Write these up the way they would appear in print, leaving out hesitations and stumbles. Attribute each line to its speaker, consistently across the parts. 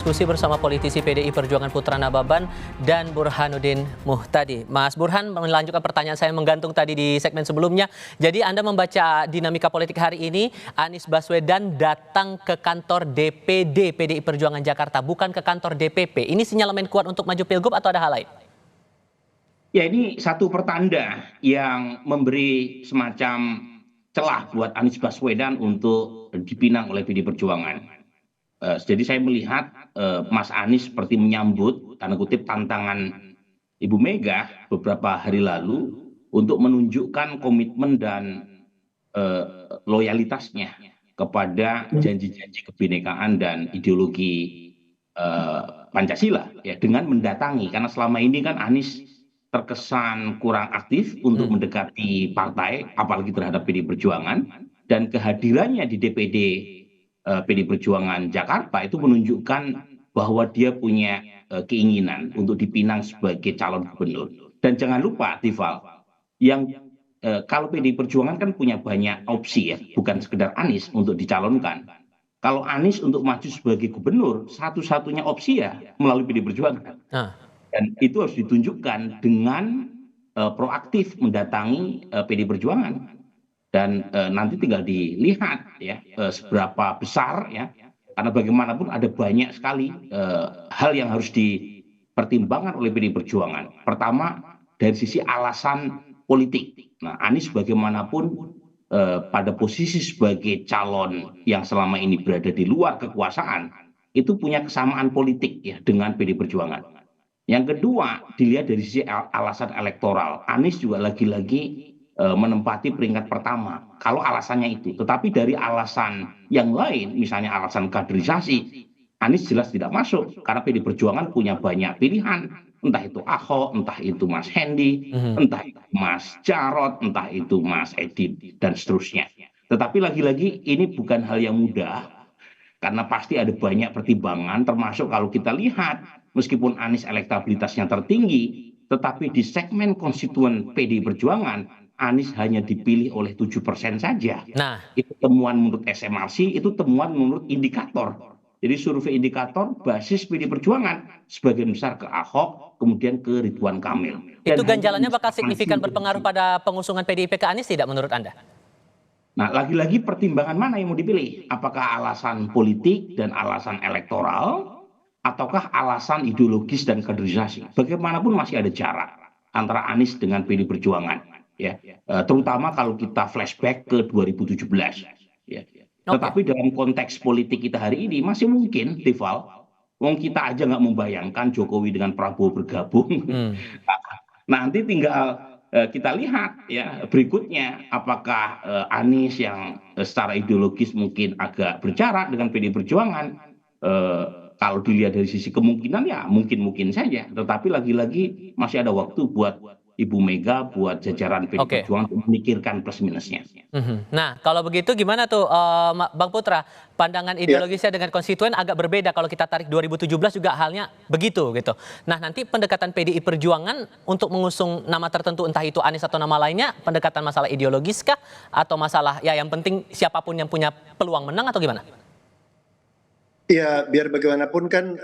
Speaker 1: Diskusi bersama politisi PDI Perjuangan Putra Nababan dan Burhanuddin Muhtadi. Mas Burhan, melanjutkan pertanyaan saya menggantung tadi di segmen sebelumnya. Jadi Anda membaca dinamika politik hari ini, Anies Baswedan datang ke kantor DPD PDI Perjuangan Jakarta, bukan ke kantor DPP. Ini sinyalemen kuat untuk maju pilgub atau ada hal lain?
Speaker 2: Ya, ini satu pertanda yang memberi semacam celah buat Anies Baswedan untuk dipinang oleh PDI Perjuangan. Jadi saya melihat Mas Anies seperti menyambut tanda kutip tantangan Ibu Mega beberapa hari lalu untuk menunjukkan komitmen dan loyalitasnya kepada janji-janji kebinekaan dan ideologi Pancasila ya, dengan mendatangi, karena selama ini kan Anies terkesan kurang aktif untuk mendekati partai apalagi terhadap PDI Perjuangan, dan kehadirannya di DPD PDI Perjuangan Jakarta itu menunjukkan bahwa dia punya keinginan untuk dipinang sebagai calon gubernur. Dan jangan lupa, Tifal, yang kalau PDI Perjuangan kan punya banyak opsi ya, bukan sekedar Anies untuk dicalonkan. Kalau Anies untuk maju sebagai gubernur, satu-satunya opsi ya melalui PDI Perjuangan. Dan itu harus ditunjukkan dengan proaktif mendatangi PDI Perjuangan. Dan nanti tinggal dilihat ya seberapa besar ya, karena bagaimanapun ada banyak sekali hal yang harus dipertimbangkan oleh PDI Perjuangan. Pertama, dari sisi alasan politik. Nah, Anies bagaimanapun pada posisi sebagai calon yang selama ini berada di luar kekuasaan, itu punya kesamaan politik ya dengan PDI Perjuangan. Yang kedua, dilihat dari sisi alasan elektoral. Anies juga lagi-lagi menempati peringkat pertama kalau alasannya itu, tetapi dari alasan yang lain, misalnya alasan kaderisasi, Anies jelas tidak masuk karena PDI Perjuangan punya banyak pilihan, entah itu Ahok, entah itu Mas Hendi, entah itu Mas Jarod, entah itu Mas Edi, dan seterusnya. Tetapi lagi-lagi ini bukan hal yang mudah karena pasti ada banyak pertimbangan, termasuk kalau kita lihat meskipun Anies elektabilitasnya tertinggi, tetapi di segmen konstituen PDI Perjuangan Anies hanya dipilih oleh 7% saja.
Speaker 1: Nah,
Speaker 2: itu temuan menurut SMRC, itu temuan menurut indikator. Jadi survei indikator basis PDI Perjuangan sebagian besar ke Ahok, kemudian ke Ridwan Kamil.
Speaker 1: itu ganjalannya bakal signifikan berpengaruh pada pengusungan PDIP ke Anies tidak menurut Anda?
Speaker 2: Nah, lagi-lagi pertimbangan mana yang mau dipilih? Apakah alasan politik dan alasan elektoral, ataukah alasan ideologis dan kaderisasi? Bagaimanapun masih ada jarak antara Anies dengan PDI Perjuangan, ya. Terutama kalau kita flashback ke 2017, ya. Tetapi dalam konteks politik kita hari ini masih mungkin, Tifal, wong kita aja nggak membayangkan Jokowi dengan Prabowo bergabung. Nanti tinggal kita lihat ya berikutnya, apakah Anies yang secara ideologis mungkin agak berjarak dengan PDI Perjuangan, kalau dilihat dari sisi kemungkinan ya mungkin saja, tetapi lagi-lagi masih ada waktu buat Ibu Mega, buat jajaran PDI Perjuangan untuk memikirkan plus minusnya.
Speaker 1: Nah, kalau begitu gimana tuh Bang Putra, pandangan ideologisnya dengan konstituen agak berbeda kalau kita tarik 2017 juga halnya begitu gitu. Nah, nanti pendekatan PDI Perjuangan untuk mengusung nama tertentu, entah itu Anies atau nama lainnya, pendekatan masalah ideologis kah atau masalah ya yang penting siapapun yang punya peluang menang atau gimana?
Speaker 3: Ya, biar bagaimanapun kan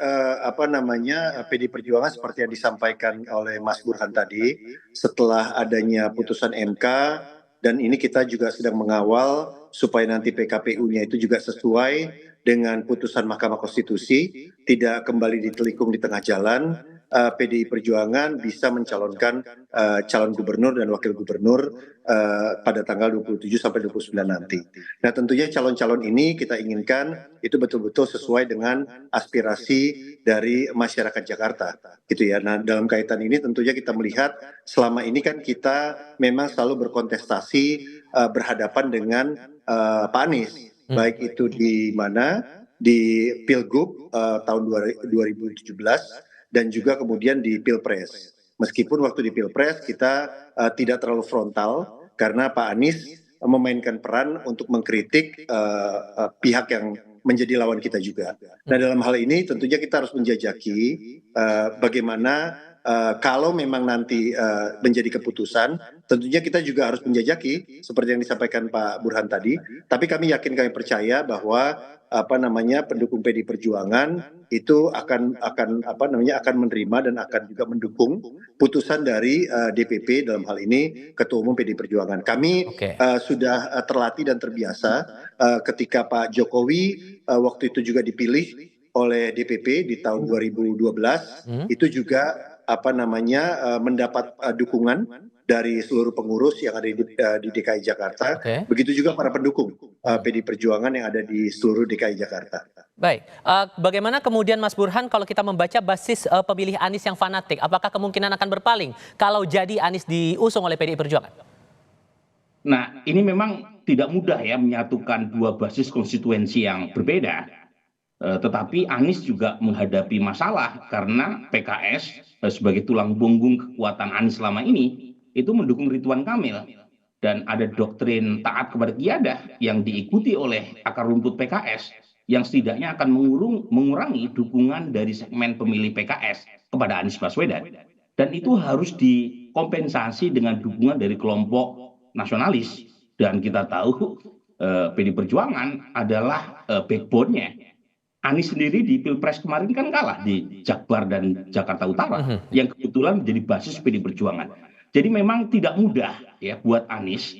Speaker 3: PDI Perjuangan seperti yang disampaikan oleh Mas Burhan tadi, setelah adanya putusan MK, dan ini kita juga sedang mengawal supaya nanti PKPU-nya itu juga sesuai dengan putusan Mahkamah Konstitusi, tidak kembali ditelikung di tengah jalan. PDI Perjuangan bisa mencalonkan calon gubernur dan wakil gubernur pada tanggal 27 sampai 29 nanti. Nah, tentunya calon-calon ini kita inginkan itu betul-betul sesuai dengan aspirasi dari masyarakat Jakarta, gitu ya. Nah, dalam kaitan ini tentunya kita melihat selama ini kan kita memang selalu berkontestasi berhadapan dengan Pak Anies, baik itu di mana di Pilgub tahun 2017 dan juga kemudian di Pilpres. Meskipun waktu di Pilpres kita tidak terlalu frontal karena Pak Anies memainkan peran untuk mengkritik pihak yang menjadi lawan kita juga. Nah, dalam hal ini tentunya kita harus menjajaki bagaimana kalau memang nanti menjadi keputusan, tentunya kita juga harus menjajaki seperti yang disampaikan Pak Burhan tadi. Tapi kami percaya bahwa pendukung PD Perjuangan itu akan menerima dan akan juga mendukung putusan dari DPP, dalam hal ini Ketua Umum PD Perjuangan. Kami sudah terlatih dan terbiasa ketika Pak Jokowi waktu itu juga dipilih oleh DPP di tahun 2012, itu juga mendapat dukungan dari seluruh pengurus yang ada di DKI Jakarta. Begitu juga para pendukung PD Perjuangan yang ada di seluruh DKI Jakarta.
Speaker 1: Baik, bagaimana kemudian Mas Burhan kalau kita membaca basis pemilih Anies yang fanatik, apakah kemungkinan akan berpaling kalau jadi Anies diusung oleh PDI Perjuangan?
Speaker 2: Nah, ini memang tidak mudah ya menyatukan dua basis konstituensi yang berbeda. Tetapi Anies juga menghadapi masalah karena PKS sebagai tulang punggung kekuatan Anies selama ini itu mendukung Ridwan Kamil, dan ada doktrin taat kepada Qiyadah yang diikuti oleh akar rumput PKS yang setidaknya akan mengurangi dukungan dari segmen pemilih PKS kepada Anies Baswedan, dan itu harus dikompensasi dengan dukungan dari kelompok nasionalis. Dan kita tahu PD Perjuangan adalah backbone-nya. Anies sendiri di Pilpres kemarin kan kalah di Jakbar dan Jakarta Utara yang kebetulan menjadi basis PD Perjuangan. Jadi memang tidak mudah ya buat Anies,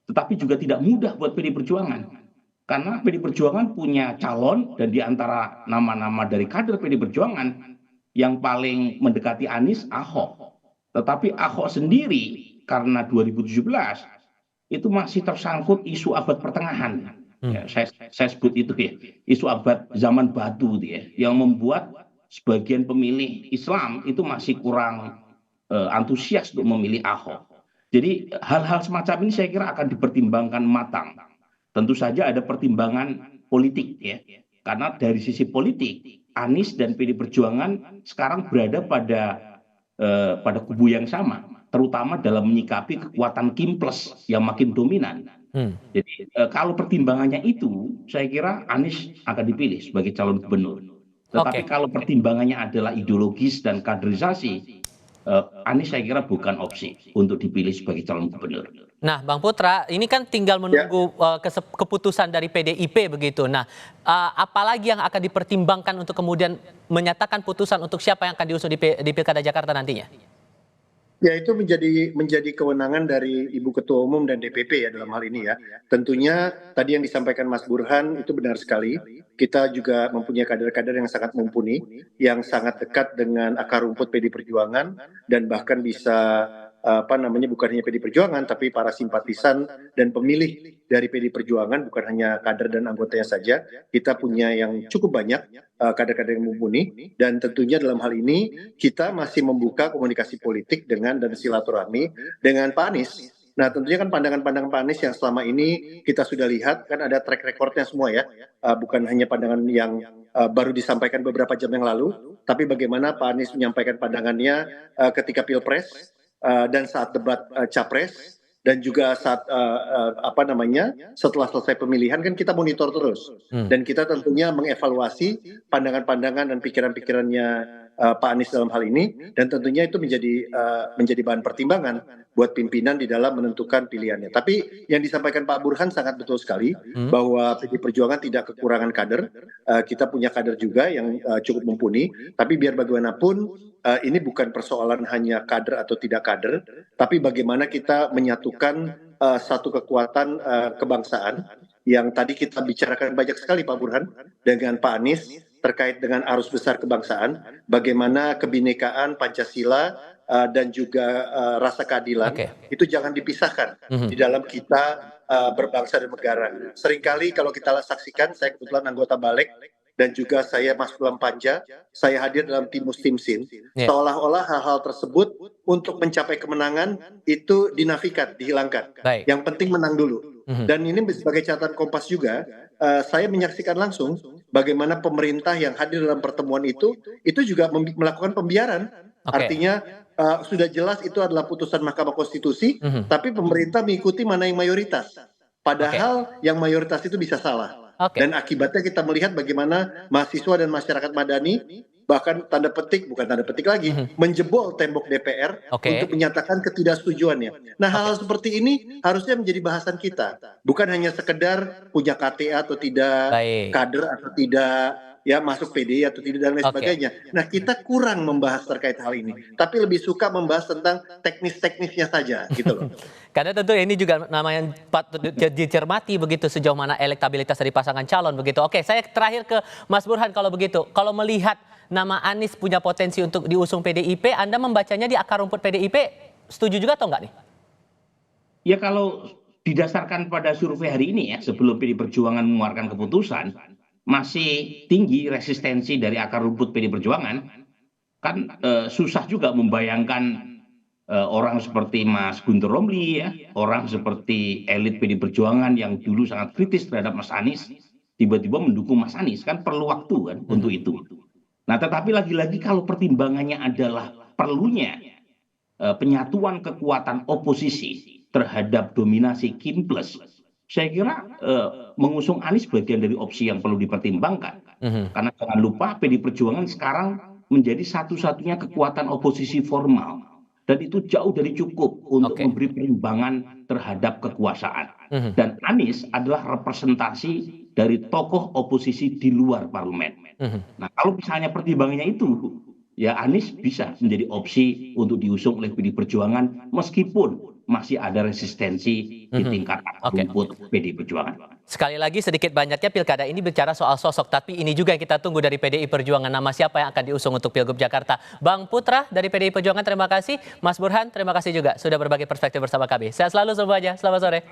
Speaker 2: tetapi juga tidak mudah buat PD Perjuangan. Karena PD Perjuangan punya calon, dan di antara nama-nama dari kader PD Perjuangan yang paling mendekati Anies, Ahok. Tetapi Ahok sendiri karena 2017 itu masih tersangkut isu abad pertengahan. Ya, saya sebut itu ya, isu abad zaman batu ya, yang membuat sebagian pemilih Islam itu masih kurang antusias untuk memilih Ahok. Jadi hal-hal semacam ini saya kira akan dipertimbangkan matang. Tentu saja ada pertimbangan politik ya, karena dari sisi politik Anies dan PD Perjuangan sekarang berada pada kubu yang sama, terutama dalam menyikapi kekuatan Kim Plus yang makin dominan. Jadi kalau pertimbangannya itu, saya kira Anies akan dipilih sebagai calon gubernur. Tetapi kalau pertimbangannya adalah ideologis dan kaderisasi, Anies saya kira bukan opsi untuk dipilih sebagai calon gubernur.
Speaker 1: Nah, Bang Putra, ini kan tinggal menunggu keputusan dari PDIP begitu. Nah, apalagi yang akan dipertimbangkan untuk kemudian menyatakan putusan untuk siapa yang akan diusung di Pilkada Jakarta nantinya?
Speaker 3: Ya, itu menjadi kewenangan dari Ibu Ketua Umum dan DPP ya dalam hal ini ya. Tentunya tadi yang disampaikan Mas Burhan itu benar sekali. Kita juga mempunyai kader-kader yang sangat mumpuni, yang sangat dekat dengan akar rumput PD Perjuangan, dan bahkan bisa bukan hanya PD Perjuangan tapi para simpatisan dan pemilih dari PD Perjuangan, bukan hanya kader dan anggotanya saja. Kita punya yang cukup banyak kader-kader yang mumpuni, dan tentunya dalam hal ini kita masih membuka komunikasi politik dan silaturahmi dengan Pak Anies. Nah, tentunya kan pandangan-pandangan Pak Anies yang selama ini kita sudah lihat kan ada track recordnya semua ya, bukan hanya pandangan yang baru disampaikan beberapa jam yang lalu, tapi bagaimana Pak Anies menyampaikan pandangannya ketika Pilpres dan saat debat Capres, dan juga saat setelah selesai pemilihan kan kita monitor terus, dan kita tentunya mengevaluasi pandangan-pandangan dan pikiran-pikirannya Pak Anies dalam hal ini, dan tentunya itu menjadi bahan pertimbangan buat pimpinan di dalam menentukan pilihannya. Tapi yang disampaikan Pak Burhan sangat betul sekali, bahwa PD Perjuangan tidak kekurangan kader. Kita punya kader juga yang cukup mumpuni, tapi biar bagaimanapun ini bukan persoalan hanya kader atau tidak kader, tapi bagaimana kita menyatukan satu kekuatan kebangsaan yang tadi kita bicarakan banyak sekali Pak Burhan dengan Pak Anies terkait dengan arus besar kebangsaan, bagaimana kebinekaan Pancasila dan juga rasa keadilan itu jangan dipisahkan di dalam kita berbangsa dan negara. Seringkali kalau kita saksikan, saya kebetulan anggota Balik dan juga saya masuk dalam Panja, saya hadir dalam Timus Timsin, seolah-olah hal-hal tersebut untuk mencapai kemenangan itu dinafikan, dihilangkan. Yang penting menang dulu. Dan ini sebagai catatan Kompas juga, saya menyaksikan langsung bagaimana pemerintah yang hadir dalam pertemuan itu juga melakukan pembiaran. Artinya sudah jelas itu adalah putusan Mahkamah Konstitusi, tapi pemerintah mengikuti mana yang mayoritas. Padahal yang mayoritas itu bisa salah. Dan akibatnya kita melihat bagaimana mahasiswa dan masyarakat madani bahkan bukan tanda petik lagi, menjebol tembok DPR
Speaker 1: Oke.
Speaker 3: untuk menyatakan ketidaksetujuannya. Nah, hal-hal seperti ini harusnya menjadi bahasan kita, bukan hanya sekedar punya KTA atau tidak,
Speaker 1: Baik.
Speaker 3: kader atau tidak, ya masuk PDI atau tidak dan lain
Speaker 1: Oke.
Speaker 3: sebagainya. Nah, kita kurang membahas terkait hal ini, tapi lebih suka membahas tentang teknis-teknisnya saja, gitu loh.
Speaker 1: Karena tentu ini juga namanya patut dicermati begitu sejauh mana elektabilitas dari pasangan calon begitu. Oke, saya terakhir ke Mas Burhan kalau begitu. Kalau melihat nama Anies punya potensi untuk diusung PDIP, Anda membacanya di akar rumput PDIP setuju juga atau enggak nih?
Speaker 2: Ya kalau didasarkan pada survei hari ini ya, sebelum PD Perjuangan mengeluarkan keputusan, masih tinggi resistensi dari akar rumput PD Perjuangan, kan susah juga membayangkan orang seperti Mas Guntur Romli ya, orang seperti elit PD Perjuangan yang dulu sangat kritis terhadap Mas Anies, tiba-tiba mendukung Mas Anies, kan perlu waktu kan untuk itu. Nah tetapi lagi-lagi kalau pertimbangannya adalah perlunya penyatuan kekuatan oposisi terhadap dominasi Kim Plus, saya kira mengusung Anies bagian dari opsi yang perlu dipertimbangkan. Karena jangan lupa PD Perjuangan sekarang menjadi satu-satunya kekuatan oposisi formal. Dan itu jauh dari cukup untuk memberi perimbangan terhadap kekuasaan. Dan Anies adalah representasi dari tokoh oposisi di luar parlemen. Nah kalau misalnya pertimbangannya itu, ya Anies bisa menjadi opsi untuk diusung oleh PD Perjuangan meskipun masih ada resistensi di tingkat akar rumput PD Perjuangan.
Speaker 1: Sekali lagi sedikit banyaknya pilkada ini bicara soal sosok, tapi ini juga yang kita tunggu dari PDI Perjuangan, nama siapa yang akan diusung untuk Pilgub Jakarta. Bang Putra dari PDI Perjuangan terima kasih, Mas Burhan terima kasih juga sudah berbagi perspektif bersama kami. Sehat selalu semuanya, selamat sore.